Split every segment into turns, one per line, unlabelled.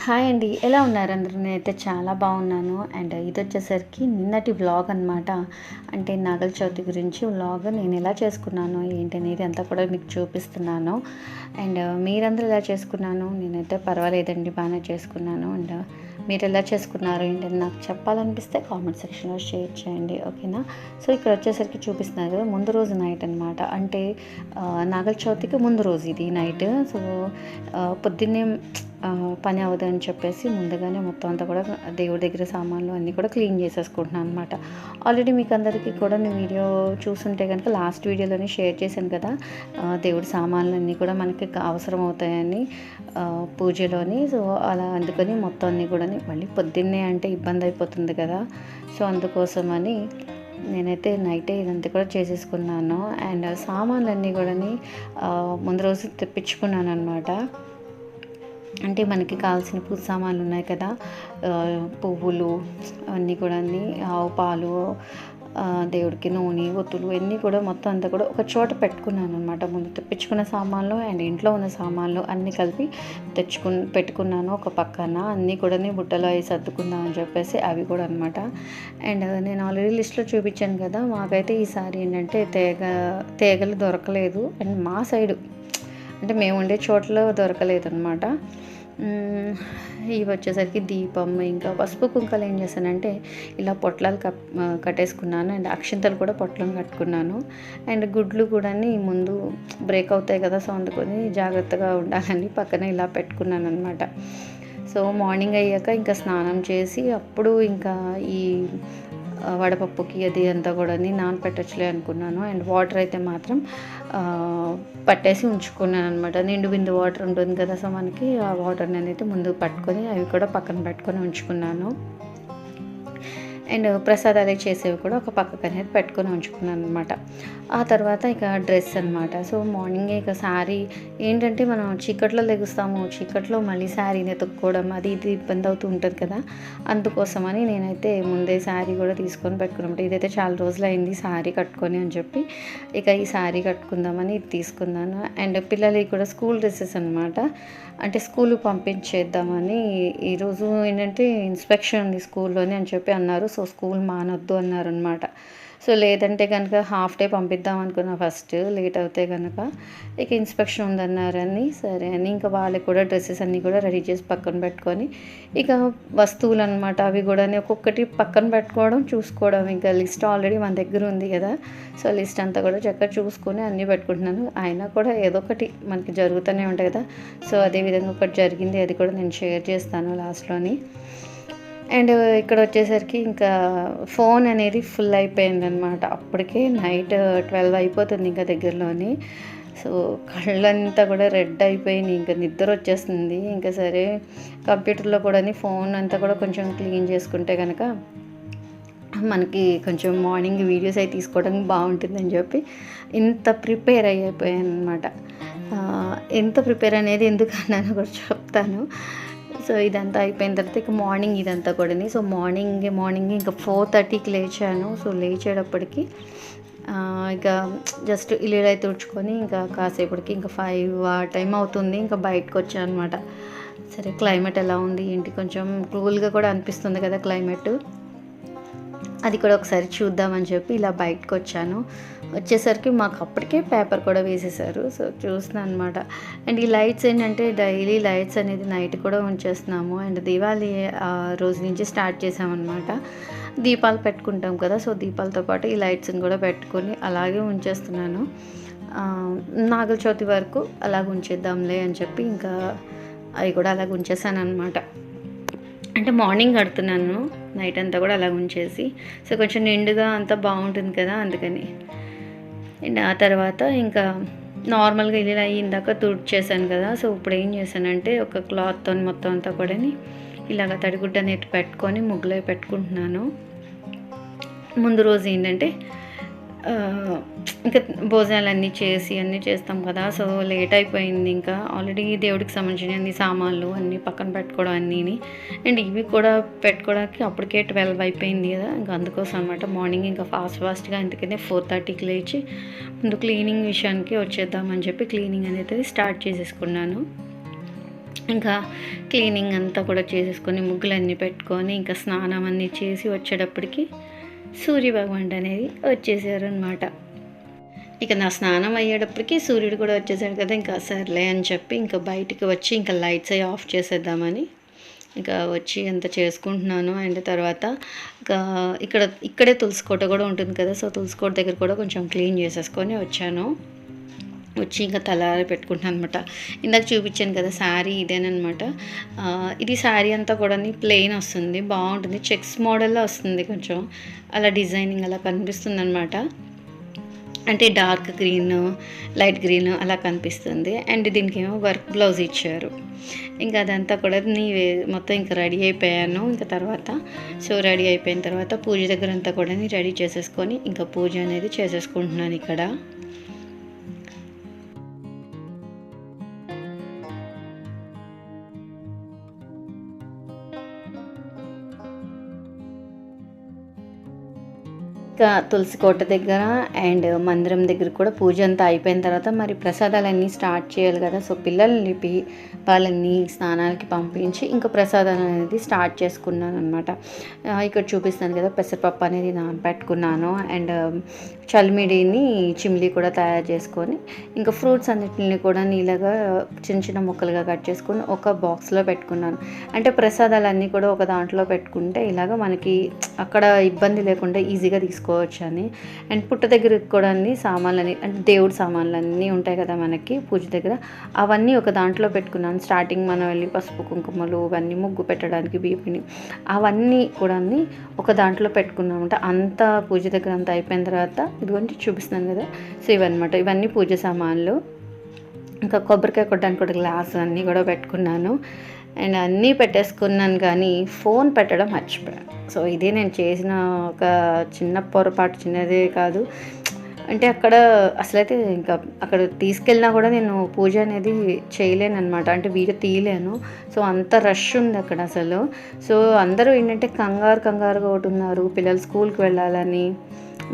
Hi అండి. ఎలా ఉన్నారు అందరూ? నేనైతే చాలా బాగున్నాను. అండ్ ఇదొచ్చేసరికి నిన్నటి వ్లాగ్ అనమాట. అంటే నాగల చవితి గురించి వ్లాగ్ నేను ఎలా చేసుకున్నాను ఏంటి అనేది అంతా కూడా మీకు చూపిస్తున్నాను. అండ్ మీరందరూ ఎలా చేసుకున్నాను? నేనైతే పర్వాలేదండి, బాగానే చేసుకున్నాను. అండ్ మీరు ఎలా చేసుకున్నారు ఏంటని నాకు చెప్పాలనిపిస్తే కామెంట్ సెక్షన్లో షేర్ చేయండి, ఓకేనా? సో ఇక్కడ వచ్చేసరికి చూపిస్తున్నారు కదా, ముందు రోజు నైట్ అనమాట. అంటే నాగల చవితికి ముందు రోజు ఇది నైట్. సో పొద్దున్నే పని అవ్వదని చెప్పేసి ముందుగానే మొత్తం అంతా కూడా దేవుడి దగ్గర సామాన్లు అన్నీ కూడా క్లీన్ చేసేసుకుంటున్నాను అనమాట. ఆల్రెడీ మీకు అందరికీ కూడా నేను వీడియో చూస్తుంటే కనుక లాస్ట్ వీడియోలోనే షేర్ చేశాను కదా, దేవుడి సామాన్లు అన్నీ కూడా మనకి అవసరం అవుతాయని పూజలోని. సో అలా అందుకని మొత్తం అన్నీ కూడా మళ్ళీ పొద్దున్నే అంటే ఇబ్బంది అయిపోతుంది కదా, సో అందుకోసమని నేనైతే నైటే ఇదంతా కూడా చేసేసుకున్నాను. అండ్ సామాన్లు అన్నీ కూడా ముందు రోజు తెప్పించుకున్నాను అనమాట. అంటే మనకి కావాల్సిన పూజ సామాన్లు ఉన్నాయి కదా, పువ్వులు అన్నీ కూడా, ఆవు పాలు, దేవుడికి నూనె, ఒత్తులు అన్నీ కూడా మొత్తం అంతా కూడా ఒక చోట పెట్టుకున్నాను అనమాట. ముందు తెప్పించుకున్న సామాన్లు అండ్ ఇంట్లో ఉన్న సామాన్లు అన్నీ కలిపి పెట్టుకున్నాను ఒక పక్కన. అన్నీ కూడా బుట్టలో అవి సర్దుకుందాం అని చెప్పేసి అవి కూడా అనమాట. అండ్ నేను ఆల్రెడీ లిస్ట్లో చూపించాను కదా, మాకైతే ఈసారి ఏంటంటే తేగలు దొరకలేదు. అండ్ మా సైడు అంటే మేము ఉండే చోట్ల దొరకలేదు అనమాట. ఇవి వచ్చేసరికి దీపం, ఇంకా పసుపు కుంకాలు ఏం చేశానంటే ఇలా పొట్లాలు కట్టేసుకున్నాను. అండ్ అక్షింతలు కూడా పొట్లం కట్టుకున్నాను. అండ్ గుడ్లు కూడా ముందు బ్రేక్ అవుతాయి కదా, సో అందుకొని జాగ్రత్తగా ఉండాలని పక్కన ఇలా పెట్టుకున్నాను అనమాట. సో మార్నింగ్ అయ్యాక ఇంకా స్నానం చేసి అప్పుడు ఇంకా ఈ వడపప్పుకి అది అంతా కూడా నానపెట్టచ్చులే అనుకున్నాను. అండ్ వాటర్ అయితే మాత్రం పట్టేసి ఉంచుకున్నాను అనమాట. నిండు బిందు వాటర్ ఉంటుంది కదా, సో మనకి ఆ వాటర్ నేనైతే ముందు పట్టుకొని అవి కూడా పక్కన పెట్టుకొని ఉంచుకున్నాను. అండ్ ప్రసాదాలు చేసేవి కూడా ఒక పక్కకు అనేది పెట్టుకొని ఉంచుకున్నాను అనమాట. ఆ తర్వాత ఇక డ్రెస్ అనమాట. సో మార్నింగే ఇక శారీ ఏంటంటే మనం చీకట్లో లెగుస్తాము, చీకట్లో మళ్ళీ శారీని ఎత్తుక్కోవడం అది ఇది ఇబ్బంది అవుతూ ఉంటుంది కదా, అందుకోసమని నేనైతే ముందే శారీ కూడా తీసుకొని పెట్టుకున్నమాట. ఇదైతే చాలా రోజులు అయింది శారీ కట్టుకొని అని చెప్పి ఇక ఈ శారీ కట్టుకుందామని ఇది తీసుకున్నాను. అండ్ పిల్లలకి కూడా స్కూల్ డ్రెస్సెస్ అనమాట. అంటే స్కూల్కి పంపించేద్దామని. ఈరోజు ఏంటంటే ఇన్స్పెక్షన్ ఉంది స్కూల్లోనే అని చెప్పి అన్నారు. సో స్కూల్ మానొద్దు అన్నారు అనమాట. సో లేదంటే కనుక హాఫ్ డే పంపిద్దాం అనుకున్నా ఫస్ట్, లేట్ అవుతే కనుక. ఇక ఇన్స్పెక్షన్ ఉందన్నారని సరే అని ఇంకా వాళ్ళకి కూడా డ్రెస్సెస్ అన్నీ కూడా రెడీ చేసి పక్కన పెట్టుకొని ఇక వస్తువులు అనమాట అవి కూడా ఒక్కొక్కటి పక్కన పెట్టుకోవడం, చూసుకోవడం. ఇంకా లిస్ట్ ఆల్రెడీ మన దగ్గర ఉంది కదా, సో లిస్ట్ అంతా కూడా చక్కగా చూసుకొని అన్నీ పెట్టుకుంటున్నాను. అయినా కూడా ఏదో ఒకటి మనకి జరుగుతూనే ఉంటాయి కదా, సో అదేవిధంగా ఒకటి జరిగింది, అది కూడా నేను షేర్ చేస్తాను లాస్ట్లోని. అండ్ ఇక్కడ వచ్చేసరికి ఇంకా ఫోన్ అనేది ఫుల్ అయిపోయిందనమాట. అప్పటికే నైట్ 12 అయిపోతుంది ఇంకా దగ్గరలోని. సో కళ్ళంతా కూడా రెడ్ అయిపోయినాయి, ఇంకా నిద్ర వచ్చేస్తుంది. ఇంకా సరే కంప్యూటర్లో కూడా ఫోన్ అంతా కూడా కొంచెం క్లీన్ చేసుకుంటే కనుక మనకి కొంచెం మార్నింగ్ వీడియోస్ అవి తీసుకోవడానికి బాగుంటుందని చెప్పి ఇంత ప్రిపేర్ అయిపోయాను అనమాట. ఎంత ప్రిపేర్ అనేది ఎందుకన్నాను కూడా చెప్తాను. సో ఇదంతా అయిపోయిన తర్వాత ఇక మార్నింగ్ ఇదంతా కూడా. సో మార్నింగ్ ఇంకా 4:30కి లేచాను. సో లేచేటప్పటికి ఇక జస్ట్ ఇల్లు అయితే తుడుచుకొని ఇంకా కాసేపటికి ఇంకా 5 ఆ టైం అవుతుంది. ఇంకా బయటకు వచ్చాను అనమాట. సరే క్లైమేట్ ఎలా ఉంది ఏంటి, కొంచెం కూల్గా కూడా అనిపిస్తుంది కదా క్లైమేట్, అది కూడా ఒకసారి చూద్దామని చెప్పి ఇలా బయటకు వచ్చాను. వచ్చేసరికి మాకు అప్పటికే పేపర్ కూడా వేసేసారు. సో చూస్తున్నాను అనమాట. అండ్ ఈ లైట్స్ ఏంటంటే డైలీ లైట్స్ అనేది నైట్ కూడా ఉంచేస్తున్నాము. అండ్ దీపావళి రోజు నుంచి స్టార్ట్ చేసామన్నమాట. దీపాలు పెట్టుకుంటాం కదా, సో దీపాలతో పాటు ఈ లైట్స్ని కూడా పెట్టుకొని అలాగే ఉంచేస్తున్నాను. నాగల చవితి వరకు అలాగ ఉంచేద్దాంలే అని చెప్పి ఇంకా అవి కూడా అలాగ ఉంచేసాను అనమాట. అంటే మార్నింగ్ కడుతున్నాను, నైట్ అంతా కూడా అలా ఉంచేసి. సో కొంచెం నిండుగా అంతా బాగుంటుంది కదా, అందుకని. అండ్ ఆ తర్వాత ఇంకా నార్మల్గా ఇలా ఇందాక తుడిచేసాను కదా, సో ఇప్పుడు ఏం చేశానంటే ఒక క్లాత్తో మొత్తం అంతా కూడా ఇలాగ తడిగుడ్డ నెట్ పెట్టుకొని ముగ్గులో పెట్టుకుంటున్నాను. ముందు రోజు ఏంటంటే ఇంకా భోజనాలు అన్నీ చేస్తాం కదా, సో లేట్ అయిపోయింది. ఇంకా ఆల్రెడీ దేవుడికి సంబంధించిన అన్ని సామాన్లు అన్నీ పక్కన పెట్టుకోవడం అన్నీ. అండ్ ఇవి కూడా పెట్టుకోవడానికి అప్పటికే 12 అయిపోయింది కదా, ఇంకా అందుకోసం అనమాట. మార్నింగ్ ఇంకా ఫాస్ట్గా అందుకనే 4:30కి లేచి ముందు క్లీనింగ్ విషయానికి వచ్చేద్దామని చెప్పి క్లీనింగ్ అనేది స్టార్ట్ చేసేసుకున్నాను. ఇంకా క్లీనింగ్ అంతా కూడా చేసేసుకొని ముగ్గులన్నీ పెట్టుకొని ఇంకా స్నానం అన్నీ చేసి వచ్చేటప్పటికి సూర్యభగవానుడు అనేది వచ్చేసారు అనమాట. ఇక నా స్నానం అయ్యేటప్పటికి సూర్యుడు కూడా వచ్చేసాడు కదా, ఇంకా సర్లే అని చెప్పి ఇంకా బయటికి వచ్చి ఇంకా లైట్స్ అవి ఆఫ్ చేసేద్దామని ఇంకా వచ్చి అంత చేసుకుంటున్నాను. అండ్ తర్వాత ఇంకా ఇక్కడే తులసి కోట కూడా ఉంటుంది కదా, సో తులసి కోట దగ్గర కూడా కొంచెం క్లీన్ చేసేసుకొని వచ్చాను. వచ్చి ఇంకా తలారి పెట్టుకుంటున్నాను అనమాట. ఇందాక చూపించాను కదా శారీ ఇదేనమాట. ఇది శారీ అంతా కూడా ప్లెయిన్ వస్తుంది, బాగుంటుంది, చెక్స్ మోడల్లో వస్తుంది, కొంచెం అలా డిజైనింగ్ అలా కనిపిస్తుంది అనమాట. అంటే డార్క్ గ్రీన్, లైట్ గ్రీన్ అలా కనిపిస్తుంది. అండ్ దీనికి ఏమో వర్క్ బ్లౌజ్ ఇచ్చారు. ఇంకా అదంతా కూడా మొత్తం ఇంకా రెడీ అయిపోయాను. ఇంకా తర్వాత రెడీ అయిపోయిన తర్వాత పూజ దగ్గర అంతా కూడా రెడీ చేసేసుకొని ఇంకా పూజ అనేది చేసేసుకుంటున్నాను ఇక్కడ. ఇంకా తులసి కోట దగ్గర అండ్ మందిరం దగ్గర కూడా పూజ అంతా అయిపోయిన తర్వాత మరి ప్రసాదాలన్నీ స్టార్ట్ చేయాలి కదా, సో పిల్లల్ని వాళ్ళని స్నానాలకి పంపించి ఇంకా ప్రసాదాలు అనేది స్టార్ట్ చేసుకున్నాను అనమాట. ఇక్కడ చూపిస్తాను కదా, పెసరపప్పు అనేది నానబెట్టుకున్నాను. అండ్ చల్మిడిని చిమ్లీ కూడా తయారు చేసుకొని ఇంకా ఫ్రూట్స్ అన్నిటిని కూడా నీళ్ళగా చిన్న చిన్న ముక్కలుగా కట్ చేసుకొని ఒక బాక్స్లో పెట్టుకున్నాను. అంటే ప్రసాదాలన్నీ కూడా ఒక దాంట్లో పెట్టుకుంటే ఇలాగ మనకి అక్కడ ఇబ్బంది లేకుండా ఈజీగా తీసుకోవచ్చు అని. అండ్ పుట్ట దగ్గరికి కూడా సామాన్లని, అంటే దేవుడి సామాన్లు అన్నీ ఉంటాయి కదా మనకి పూజ దగ్గర, అవన్నీ ఒక దాంట్లో పెట్టుకున్నాను. స్టార్టింగ్ మనం వెళ్ళి పసుపు కుంకుమలు అవన్నీ ముగ్గు పెట్టడానికి బీపిని అవన్నీ కూడా ఒక దాంట్లో పెట్టుకున్నామంట. అంతా పూజ దగ్గర అంతా అయిపోయిన తర్వాత ఇదిగోండి చూపిస్తున్నాను కదా, సో ఇవన్నీ పూజ సామాన్లు. ఇంకా కొబ్బరికాయ కొట్టడానికి కూడా గ్లాసు అన్నీ కూడా పెట్టుకున్నాను. అండ్ అన్నీ పెట్టేసుకున్నాను, కానీ ఫోన్ పెట్టడం మర్చిపోయాను. సో ఇదే నేను చేసిన ఒక చిన్న పొరపాటు, చిన్నదే కాదు. అంటే అసలైతే ఇంకా అక్కడ తీసుకెళ్ళినా కూడా నేను పూజ అనేది చేయలేను అనమాట, అంటే వీడియో తీయలేను. సో అంత రష్ ఉంది అక్కడ అసలు. సో అందరూ ఏంటంటే కంగారుగా ఒకటి ఉన్నారు, పిల్లలు స్కూల్కి వెళ్ళాలని.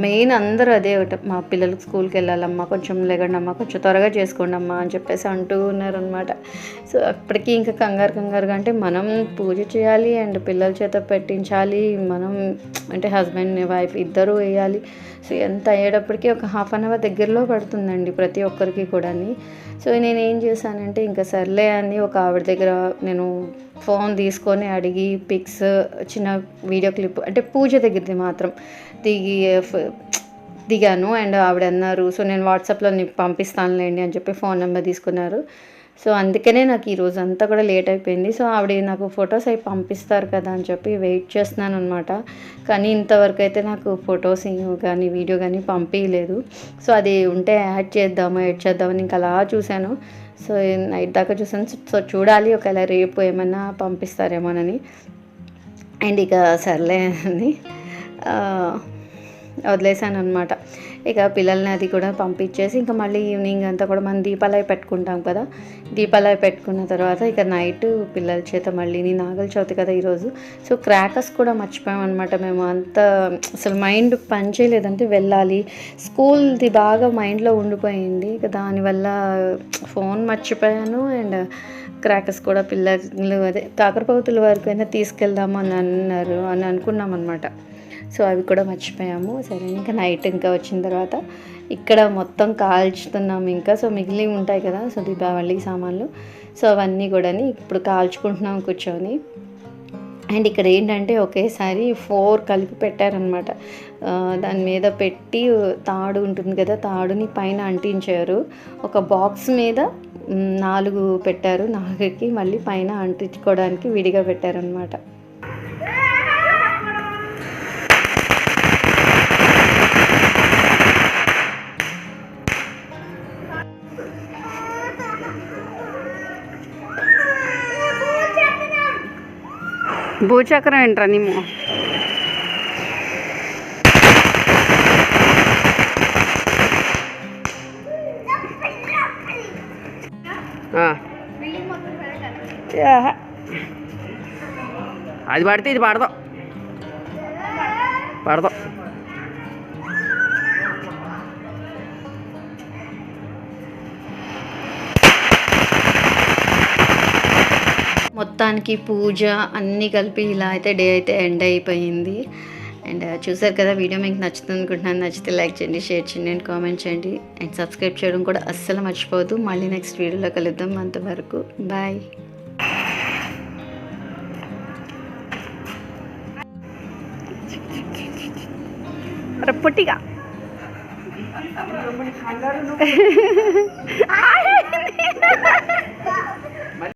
మెయిన్ అందరూ అదే ఒకటి, మా పిల్లలకు స్కూల్కి వెళ్ళాలమ్మా, కొంచెం లేకండి అమ్మా, కొంచెం త్వరగా చేసుకోండి అమ్మా అని చెప్పేసి అంటూ ఉన్నారనమాట. సో అప్పటికి ఇంకా కంగారుగా, అంటే మనం పూజ చేయాలి అండ్ పిల్లల చేత పెట్టించాలి, మనం అంటే హస్బెండ్ వైఫ్ ఇద్దరూ వేయాలి. సో ఎంత అయ్యేటప్పటికీ ఒక హాఫ్ అన్ అవర్ దగ్గరలో పడుతుందండి ప్రతి ఒక్కరికి కూడా. సో నేను ఏం చేశానంటే ఇంకా సర్లే అని ఒక ఆవిడ దగ్గర నేను ఫోన్ తీసుకొని అడిగి పిక్స్, చిన్న వీడియో క్లిప్, అంటే పూజ దగ్గరది మాత్రం దిగాను. అండ్ ఆవిడ అన్నారు, సో నేను వాట్సాప్లో నీకు పంపిస్తానులేండి అని చెప్పి ఫోన్ నెంబర్ తీసుకున్నారు. సో అందుకనే నాకు ఈరోజు అంతా కూడా లేట్ అయిపోయింది. సో ఆవిడ నాకు ఫొటోస్ అవి పంపిస్తారు కదా అని చెప్పి వెయిట్ చేస్తున్నాను అనమాట. కానీ ఇంతవరకు అయితే నాకు ఫొటోస్ కానీ వీడియో కానీ పంపించలేదు. సో అది ఉంటే యాడ్ చేద్దామని ఇంకా అలా చూశాను. సో నైట్ దాకా చూసాను. సో చూడాలి ఒకవేళ రేపు ఏమన్నా పంపిస్తారేమోనని. అండ్ ఇక సర్లే అని వదిలేసాను అనమాట. ఇక పిల్లల్ని అది కూడా పంపించేసి ఇంకా మళ్ళీ ఈవినింగ్ అంతా కూడా మనం దీపాలవి పెట్టుకుంటాం కదా, దీపాలవి పెట్టుకున్న తర్వాత ఇక నైట్ పిల్లల చేత మళ్ళీ నాగల చవితి కదా ఈరోజు. సో క్రాకర్స్ కూడా మర్చిపోయాం అనమాట. మేము అంతా అసలు మైండ్ పని చేయలేదంటే వెళ్ళాలి, స్కూల్ది బాగా మైండ్లో ఉండిపోయింది. ఇక దానివల్ల ఫోన్ మర్చిపోయాను. అండ్ క్రాకర్స్ కూడా పిల్లలు అదే కాకరపోతుల వరకు అయినా తీసుకెళ్దాము అని అనుకున్నాం అనమాట. సో అవి కూడా మర్చిపోయాము. సరే ఇంకా నైట్ ఇంకా వచ్చిన తర్వాత ఇక్కడ మొత్తం కాల్చుతున్నాము ఇంకా. సో మిగిలి ఉంటాయి కదా, సో దీపావళి సామాన్లు, సో అవన్నీ కూడా ఇప్పుడు కాల్చుకుంటున్నాం కూర్చొని. అండ్ ఇక్కడ ఏంటంటే ఒకేసారి 4 కలిపి పెట్టారనమాట. దాని మీద పెట్టి తాడు ఉంటుంది కదా, తాడుని పైన అంటించారు. ఒక బాక్స్ మీద 4 పెట్టారు, 4కి మళ్ళీ పైన అంటించుకోవడానికి విడిగా పెట్టారనమాట. భూచక్రం ఏంట్రా నిమ్ము? అది పడితే ఇది పడదాం. మొత్తానికి పూజ అన్నీ కలిపి ఇలా అయితే డే అయితే ఎండ్ అయిపోయింది. అండ్ చూసారు కదా, వీడియో మీకు నచ్చుతుంది అనుకుంటున్నాను. నచ్చితే లైక్ చేయండి, షేర్ చేయండి అండ్ కామెంట్ చేయండి అండ్ సబ్స్క్రైబ్ చేయడం కూడా అస్సలు మర్చిపోవద్దు. మళ్ళీ నెక్స్ట్ వీడియోలో కలుద్దాం. అంతవరకు బాయ్. పొట్టిగా